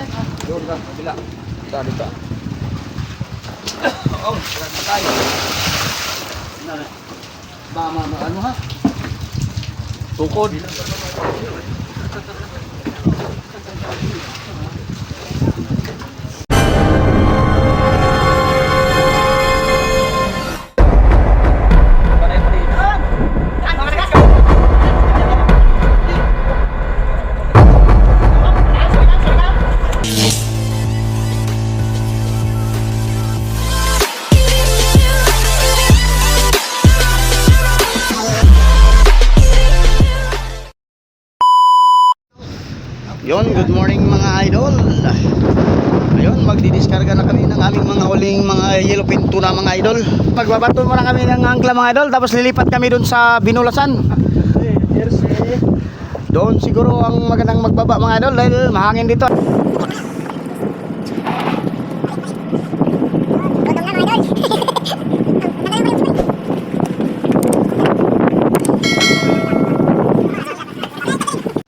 ka. Doon ka, kabila. Dito. Oh, sarap tayo. Ano ha? Tukod. Yon, good morning mga idol. Ayun, magdidiskarga na kami ng aming mga huling mga yellowfin tuna mga idol. Magbabato muna kami ng angkla mga idol, tapos lilipat kami dun sa Binulasan. Doon siguro ang magandang magbaba mga idol dahil mahangin dito.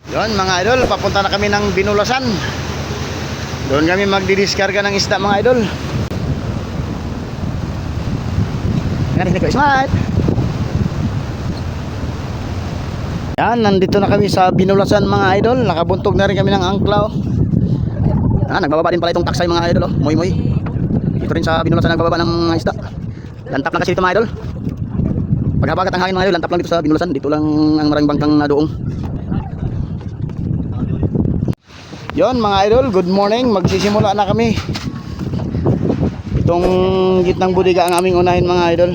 Yon mga idol, papunta na kami ng Binulasan. Doon kami magdidiskarga ng isda mga idol. Smart. Yan, nandito na kami sa Binulasan mga idol. Nakabuntog na rin kami ng angklaw. Nagbababa din pala itong taksay mga idol. Moy moy. Dito rin sa Binulasan nagbababa ng mga isda. Lantap lang kasi dito mga idol. Paghabagat ang hangin mga idol, lantap lang dito sa Binulasan. Dito lang ang maraming bangkang na doong. Yon mga idol, good morning. Magsisimula na kami. Itong gitnang budiga ang aming unahin mga idol.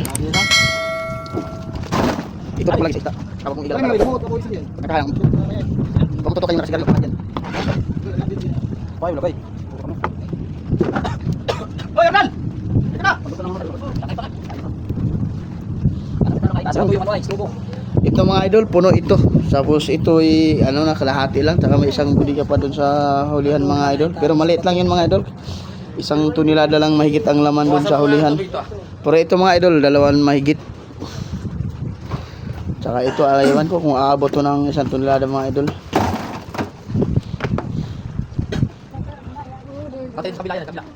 Ito na lagi sa isda. Kapag mong igala. Nakakayang. Pagkututok kayo nakasigarilyo. Hoy, wala bay. Hoy, Hernan! Ika na! Ito mga idol, puno ito. Tapos ito ay ano na kalahati lang, saka may isang budiga pa doon sa hulihan mga idol. Pero maliit lang 'yun mga idol. Isang tonelada lang mahigit ang laman doon sa hulihan. Pero ito mga idol, dalawan mahigit. Saka ito alaywan ko kung aabot to ng isang tonelada mga idol.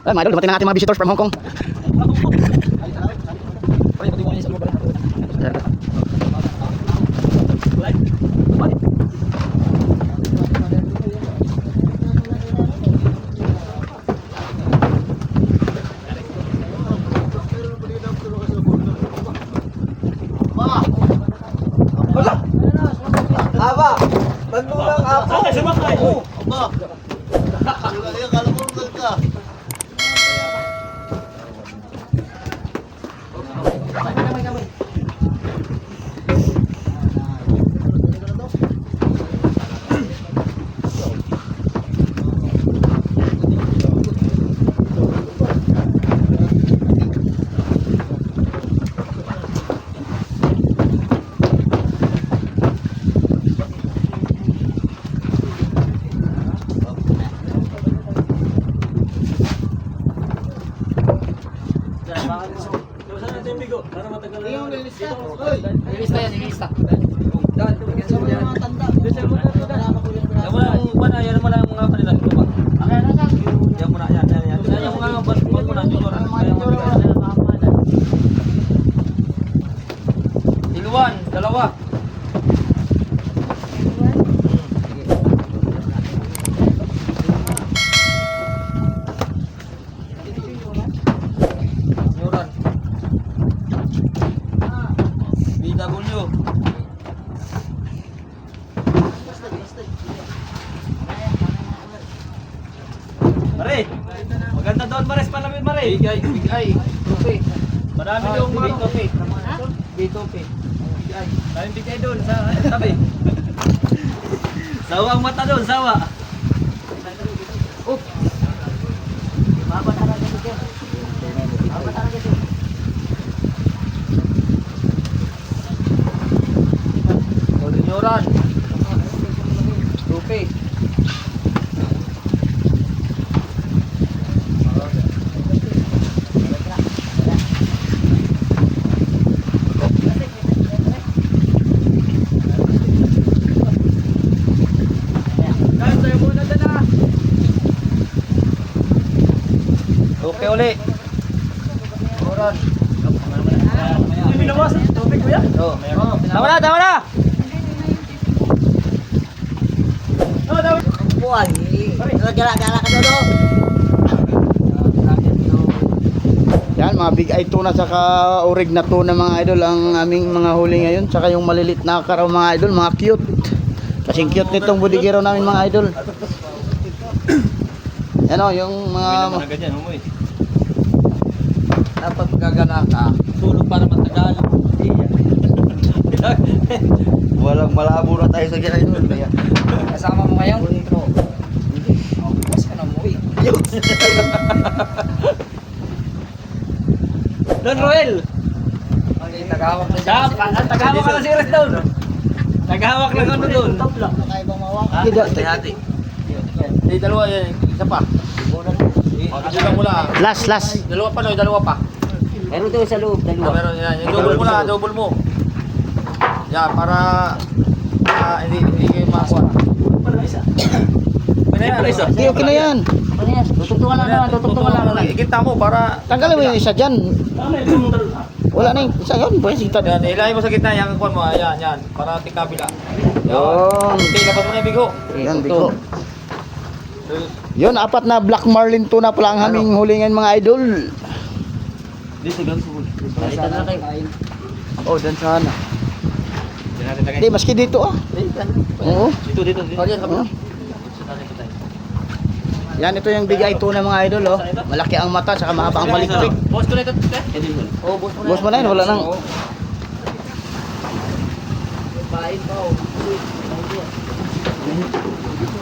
Ay mga idol, dumating na ating mga visitors from Hong Kong. Maglulang ako. Sumakay. Aba. Kala mo ka. Nilista yan, nilista. Yan mo lang mga kanila. Yan mo na yan. Yan mo nga Iluwan, dalawa. BW. Mare, maganda doon Mares, palamid Mare. Bigay. Tope. Marami yung mga tope. Tope. Bigay. Maraming bigay doon sa tabi. Sawa ang mata doon, sawa. Up. Baba talaga dito. Baba talaga dito. Yoran. Tope. Okay, uli. Oran. Minawas ang tubig ko yan. Oo. Tama na, tama na. Buwan. Gala-gala ka doon. Yan, mga big eye tuna saka urig na tuna mga idol ang aming mga huli ngayon. Saka yung malilit na karaw mga idol, mga cute. Kasing cute nitong budigiro namin mga idol. Yan o, yung mga... ganyan, umuwi. Dapat gagala ka. Sulog para matagal. Walang malabo na tayo sa ginay doon. Kasama mo ngayon? Mas ka na umuwi. Don Roel. Okay, tagahawak na Siya, tagahawak ka na si Res doon. Tagahawak lang ano doon. Hati-hati. Hindi, dalawa yan. Isa pa. Isa mo lang. Last. Dalawa pa, no? Dalawa pa. Meron doon sa loob, dalawa. Meron yan. Yung double mo lang, double mo. Yan, para hindi kayo makakuha. Okay na yan. Ano yan? Tutugtungan lang naman, tutugtungan lang naman. Ikita mo para... Tanggalin mo yung isa dyan. Wala na yung isa yun. Pwede kita. Yan, ilahin mo sa gitna, yung kuwan mo. Ayan, yan. Para ating kabila. Yun. Okay, labas mo na yung bigo. Yan, bigo. Yun, 4 na black marlin tuna pala ang aming hulingan mga idol. Dito lang sa huli. Dito na kayo. Oh, dan sana. Hindi, maski dito ah. Oo. Dito. Oh. Yan, ito yung big eye tuna mga idol oh. Malaki ang mata, saka mahaba ang balikpik. Boss ko na ito. Oh, boss mo na. Boss mo na yun, wala nang.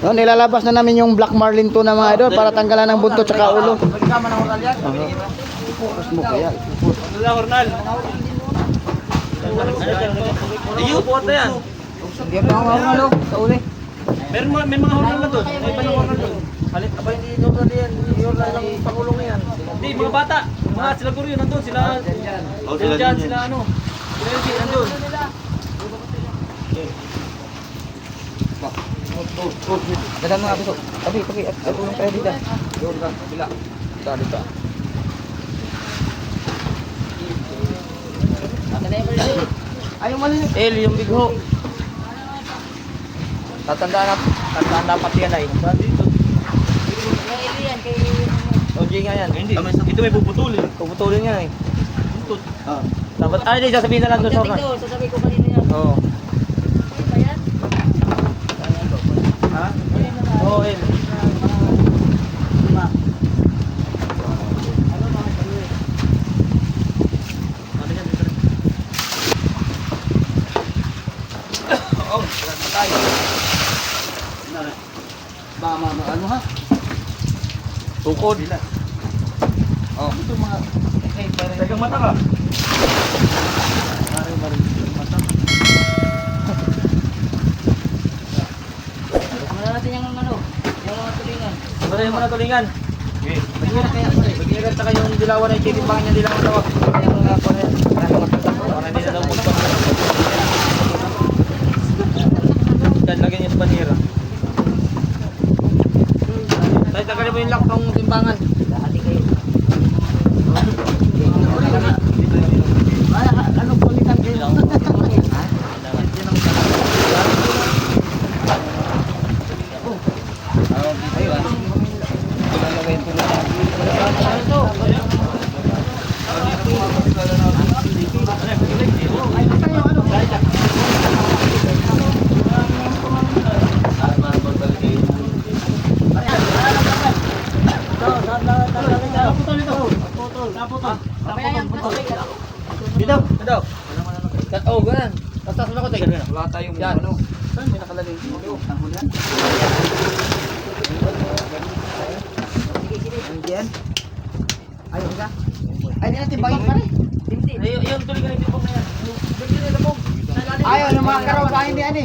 No, nilalabas na namin yung black marlin tuna mga idol para tanggalan ng buntot saka ulo. Magkama ng oral yan. Mo kaya. Wala, Hornal. Ayun, buhat na yan. Hindi pa ako ano, sa uli. May mga Hornal na doon. May iba yung Hornal doon. Halit aba hindi nyo na yan. Yun lang ang pangulong yan. Hindi, mga bata. Mga sila guru yun nandun. Sila dyan, sila ano. Sila yung nandun. Ganda mga abiso. Tabi, at tulong tayo dito. Doon ka, kabila. Dito. Ayaw malinis. El, yung bigho. Tatandaan dapat yan ay. Yan, kay... OG nga yan. Hindi. Ito may puputulin. Puputulin yan eh. Ah. Dapat, hindi, sasabihin na lang doon sa Pagdating doon, sasabihin ko kanina yan. Oo. Ano ba yan? Ha? Oo, El. Ano ha? Tukod. Oh. Tagang mata ka. Muna natin yung ano, yung mga tulingan. Patayin mo na tulingan. Okay. Bagyan saka yung dilawan ay titimbangin niya dilawan daw. Kaya mga ako na yan. Para hindi na daw punta. Dan lagyan niya sa banira. Tayo tagalin mo yung lock ng timbangan. Hati kayo. Ano palitan kayo? Dito. Dito. Oh, ganun. Tapos na ko tayo. Wala tayong ano. Saan may nakalagay? Ang hulihan. Diyan. Ayaw ka? Ay, di natin bagay pare. Yung tulingan ng timbang na yan. Bigyan nila mo. Ayaw, yung mga karaw pa hindi ani.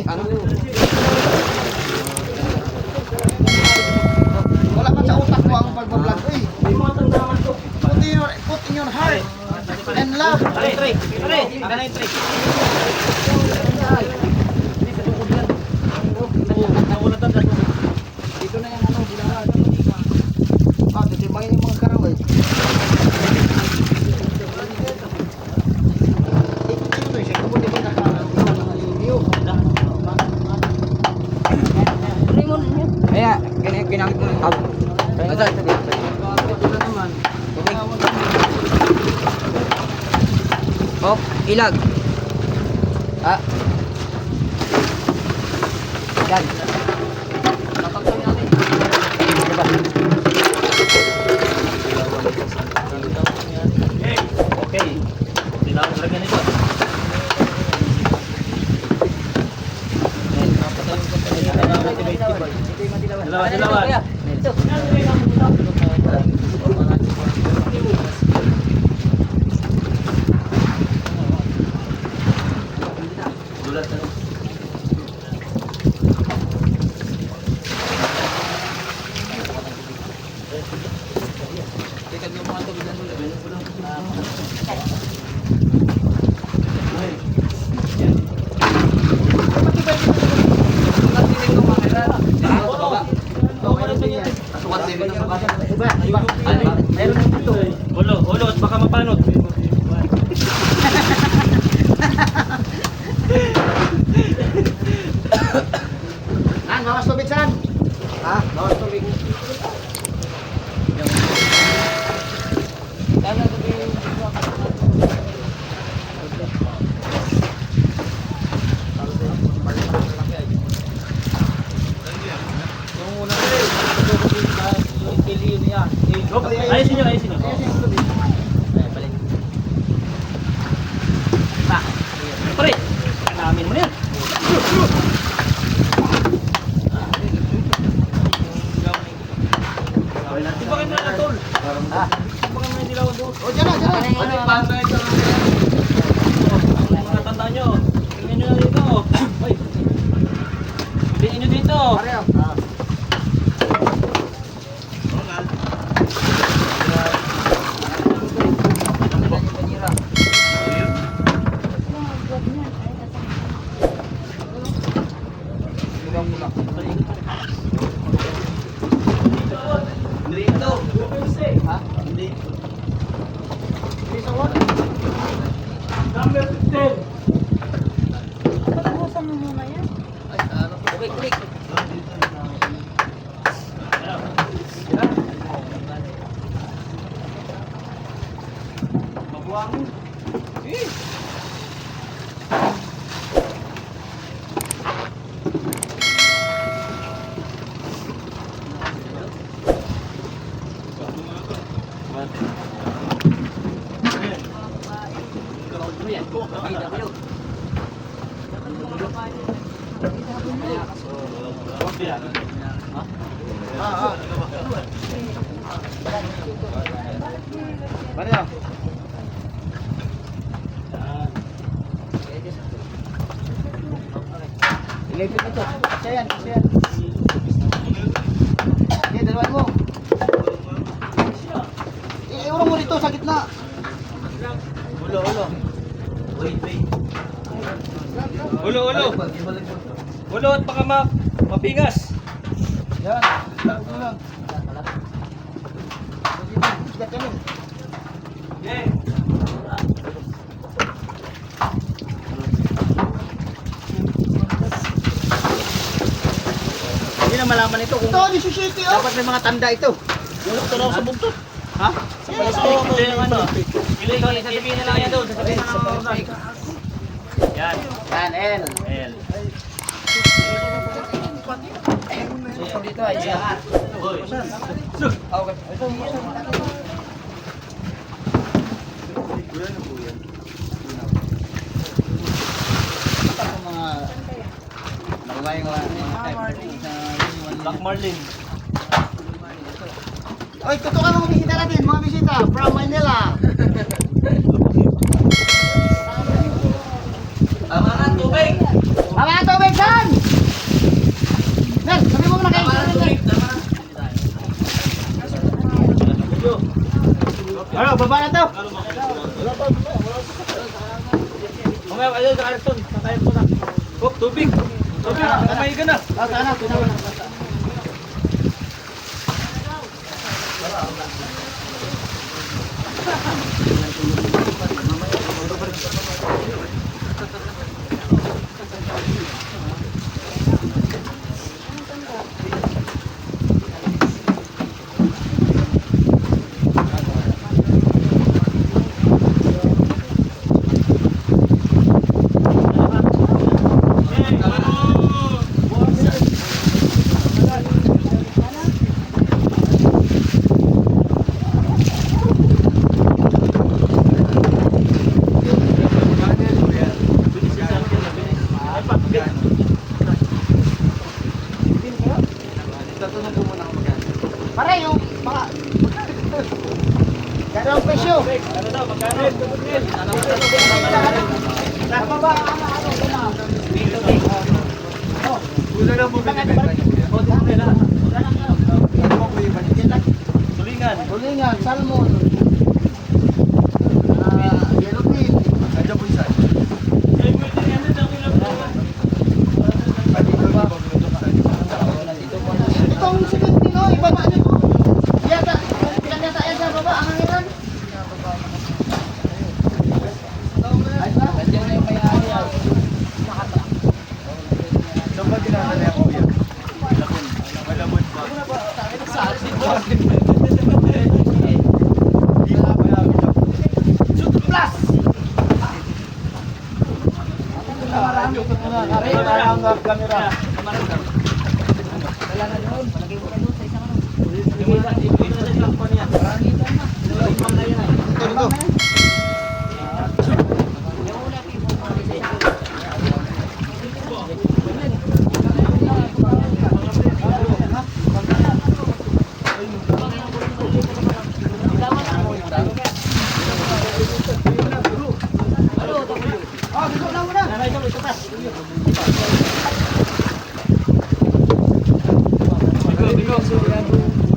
Wala man sa utak ko ang pagbablog ko eh. Put in your heart and love. Ano yung tray? Ano yung tray? Dito na yung ano, bilangan. Ah, titimbangin yung mga karaw eh. Hop, ilag. Ah. Yan. Tatakpan natin. Diba? Okay. Hindi na ako lagyan nito. Dalawa. Ulo, at baka mapanot. Bawas tubig saan? Ha? Bawas tubig. Ayusin nyo. Pare, namin mo na yan. Bakit na natol? Bakit may dilawan doon? O, dyan na. Ang mga tanda nyo. Tingnan nyo na dito. Ay. Tingnan nyo dito. Dito. Ha? Hindi. Number 15. Pagbusan mo muna yan. Click. Mabuhangin. Pareho. Ilipit ito. Siya yan. Okay, dalawan mo. Iurong mo dito sa gitna. Ulo. Wait. Ulo. Ulo at baka mapingas. Yan. Ulo lang. Sikat yan. Yeah. Hindi na malaman ito kung... Ito, di susiti oh. Dapat may mga tanda ito. Ulok to daw sa bugtot. Ha? Sa Ito yung ano. Sasabihin na lang yan doon. Sasabihin na lang ako. Yan. Yan, L. L. Dito ay siya. Hoy. Okay. Mga... Nakabayang Black Marlin. Oy, tutukan mga bisita natin, mga bisita from Manila. Tama na, tubig! Mga tubig saan? Nel, sabi mo muna kayo. Ano, baba na to. Mamaya kayo sa Carlson. Sakayan ko na. Oh, tubig! Tubig! Kamay ka na! Sana, tunawan. Wala na po binibenta niyo. Tulingan. Tulingan, salmon. Yellowfin. Nandiyan po isa. Itong Silentino, iba na ano po. Yata, pinanyata yan sa baba, ang hangiran. Nandiyan na yung may-ari. Saan ba dinadala yan, kuya? Malabon pa. Di ba malapit ako? Plus! Kamera.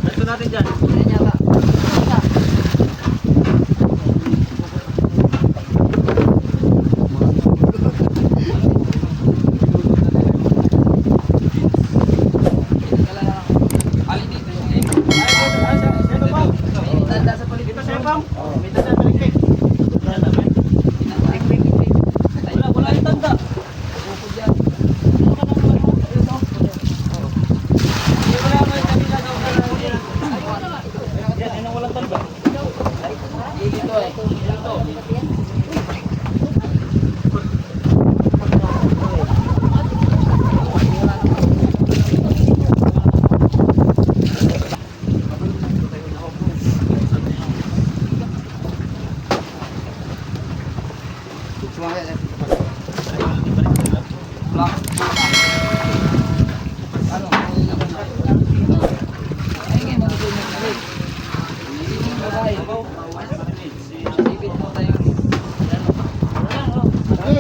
Ito natin dyan. Wala yung tanda. Yan ang walang tanda.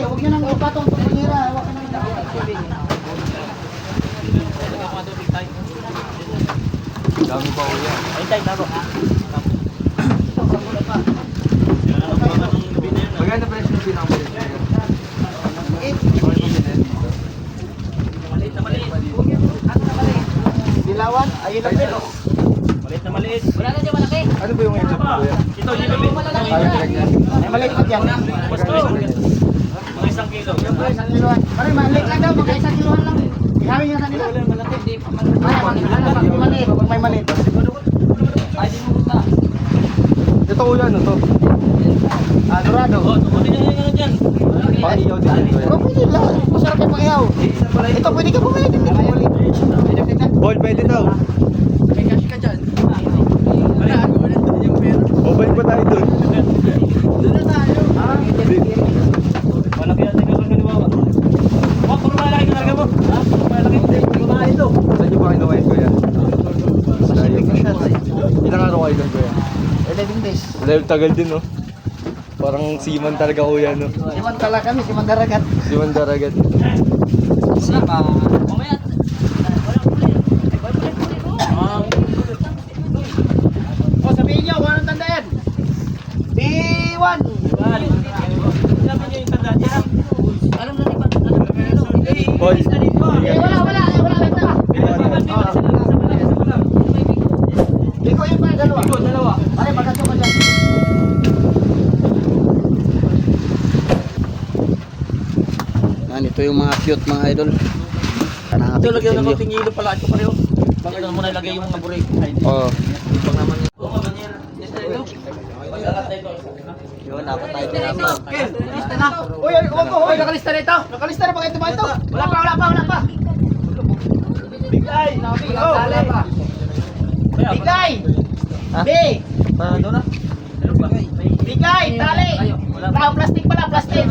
Huwag nyo nang ipatong pagkira. Huwag nang Dami pa ko yan. Ay, tayo, tago. Maganda presyo ng pinakamulit. dilawan. Ayun na pero. Maliit na maliit. Wala na dyan malaki. Ano ba yung ito? Ito, yun May maliit pa dyan. Basta, mga 1 kilo. Isang kiloan. Pare, maliit lang daw. Mga isang kiloan lang. Ihawin nga sa nila. Ay, maliit. Pag may maliit. Ay, di mo gusta. Ito ulan, ano to? Dorado. Oh, tukunin nyo yung ano dyan. Pakiyaw din ito. Oh, pwede lang. Masarap yung pakiyaw. Ito, pwede ka bumili din. Ball, pwede daw. May cash ka dyan. O, balik pa tayo doon. Doon na tayo. Malaki natin yung kaniwawa. Oh, puro malaki ka talaga mo. Ha? Puro malaki. Puro malaki ito. Saan nyo ba kinuha yun, kuya? Pacific Ocean. Ilang araw kayo doon, kuya? 11 days. Dahil tagal din, no? Parang seaman talaga, kuya, no? Siman tala kami, siman daragat. Seaman daragat. Sipa. Mamaya. O, sabihin nyo, kung anong tanda yan? B1. Sabi nyo yung tanda niya. Alam na ni Pat. Alam na ni Ball. Eh, wala benta. Iko yung pa, dalawa. Ikaw, dalawa. Pare, pagkasyo ka dyan. Yan, ito yung mga cute mga idol. Kanang Ito, lagyan ating ng konting hilo pala. Ito pareho. Bakit mo na ilagay yung naburi? Oh, Pag naman yun. Oo, ganyan. Yun, dapat tayo pinapag. Ken, lista na. Uy, uy, nakalista na ito. Nakalista na ba ito ba ito? Wala pa. Bigay! Wala pa. Bigay. B. Doon na. Ano ba? Bigay, tali. Plastic pala, plastic.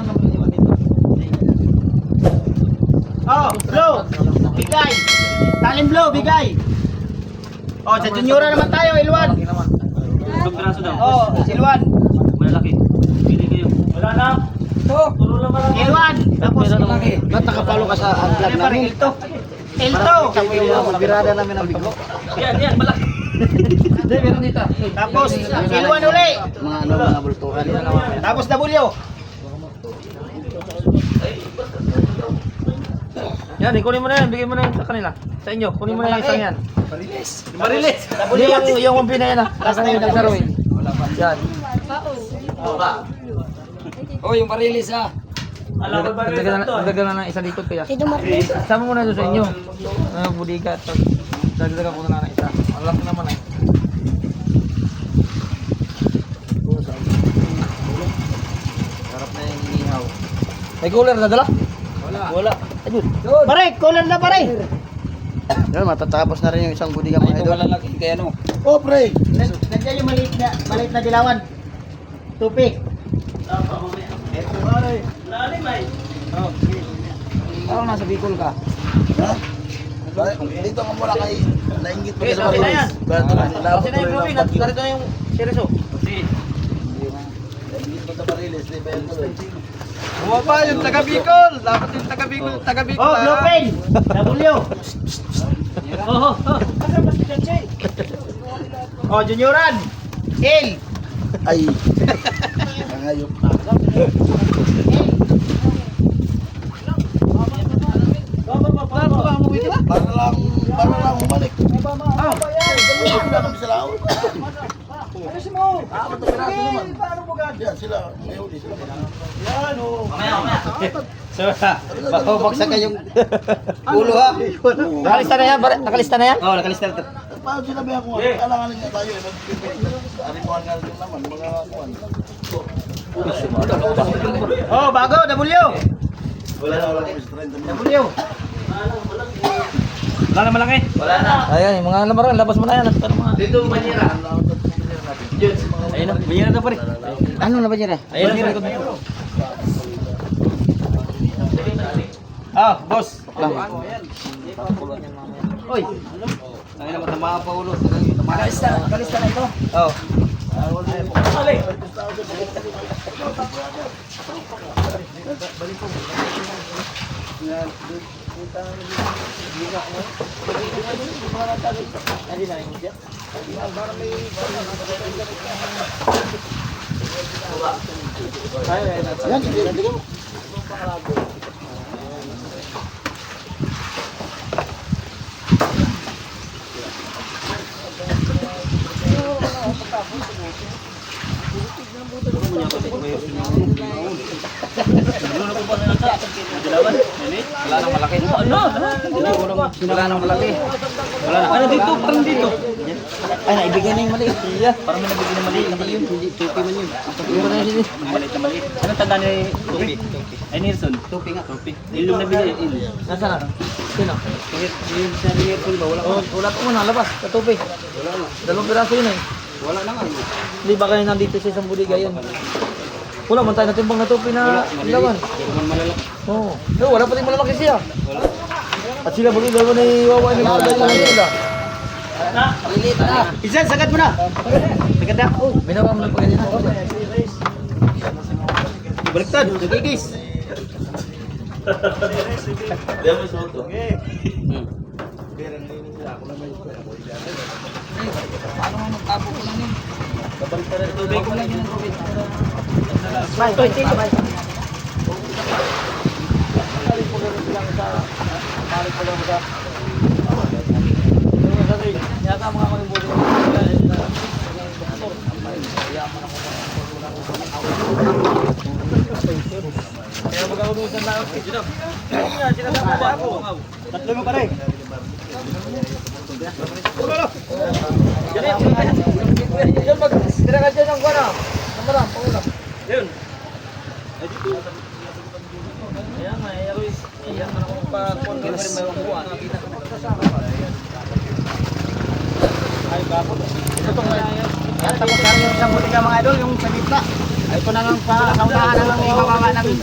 Oh, blue. Bigay. Talim blue, bigay. Oh, sa juniora naman tayo, Ilwan. Isang braso daw. Oh, Silwan. Malalaki. Pili kayo. Wala na. Ito. Turo lang L1. Tapos Ba't nakapalo ka sa vlog ano pa rin? namin? L2. L2. Birada namin ang bigo. Yan, malaki. Hindi, meron dito. Tapos L1 uli. Mga ano, mga bultuhan. Tapos W. Yan, kunin mo na yan. Bigay mo na yan sa kanila. Sa inyo. Kunin mo na yung isang yan. Marilis. Hindi, yung umpi na yan ah. Last na yun. Yan. Oh, yung parilis ah. Dagdagan na ng isa dito kaya. Sama mo na doon sa inyo. Budiga. Dagdagan ko na ng isa. Alam ko naman eh. Sarap na yung inihaw. May cooler na dala? Wala. Ayun. Pare, kulan na pare. Yan, matatapos na rin yung isang budiga mga idol. Malalaki kaya ano. Oh, pre! Nandiyan yung maliit na dilawan. Tupi. Parang nasa Bicol ka. Dito ka muna kay nainggit Okay, okay na yan. Kasi na yung Robin. Narito na yung Cerezo. Bumaba yung taga Bicol! Dapat yung taga Bicol, Oh, blue pen. W. Oh, junioran. L. Ay! Nangayop na. Para lang bumalik. Yan sila, may huli sila. Baka baksa kayong ulo ha. Nakalista na yan? Nakalista na yan? Oh, nakalista na. Paano sinabi ako? Alanganin nga tayo. Arimuhan nga rin naman, mga kuwan. Oh, bago, W. Wala na wala kami strength. W. Wala na malaki? Wala na. Ayan, yung mga lamaran, labas mo na yan. Dito, banyera. Ayun na, banyera na pa rin. Ano na ba dyan eh? Ayun na, sa likod nito. Ah, boss. Oy. Ang ina matama pa ulo. Kalista na ito. Oh. Yan, sige mo. Wala nang malaki. Ano? Wala nang malaki. Wala na. Ano dito? Parang dito. Ay, naibigyan na yung maliit. Parang may nabigyan ng maliit. Hindi yun. Hindi. Tupi man yun. Tupi man yun. Maliit na maliit. Anong tanda ni Tupi? Ay, Nilsson. Tupi nga. Tupi. Ilong na binili. Nasaan na? Sino? Yung sa Nilsson ba? Wala pa muna. Labas. Sa Tupi. Wala na. Dalawang piraso yun eh. Wala na nga. Hindi ba kayo nandito sa isang budiga yun? Wala man tayo natimbang na Tupi na lawan. Oo. No, wala pa rin malalaki siya. At sila budiga mo na iwawa ni mga dalawa nila. Lilit na. Isan, sagad mo na. Sagad na. Oh, Binawa mo na pa ganyan. baliktad. Nagigis. Paano mo magtapo ko lang yun? Tubig ko lang yun ang tubig. Yata mga kaming budiga. Kaya magkakaroon na ako. Sinasabi ba ako? Tatlo mo pare. Yun, tira ka dyan ng kuwana. Namarang, pangulang. Yun. Ay, dito. Ayan nga, ayan nga akong pa-kuwan ka rin may wakuhan. Ay, bakit? Ito itong kaya yan. Yan, tapos na yung isang butika mga idol, yung sa gitna. Ay, ito na lang pa, kaunahan na lang yung kawawa namin.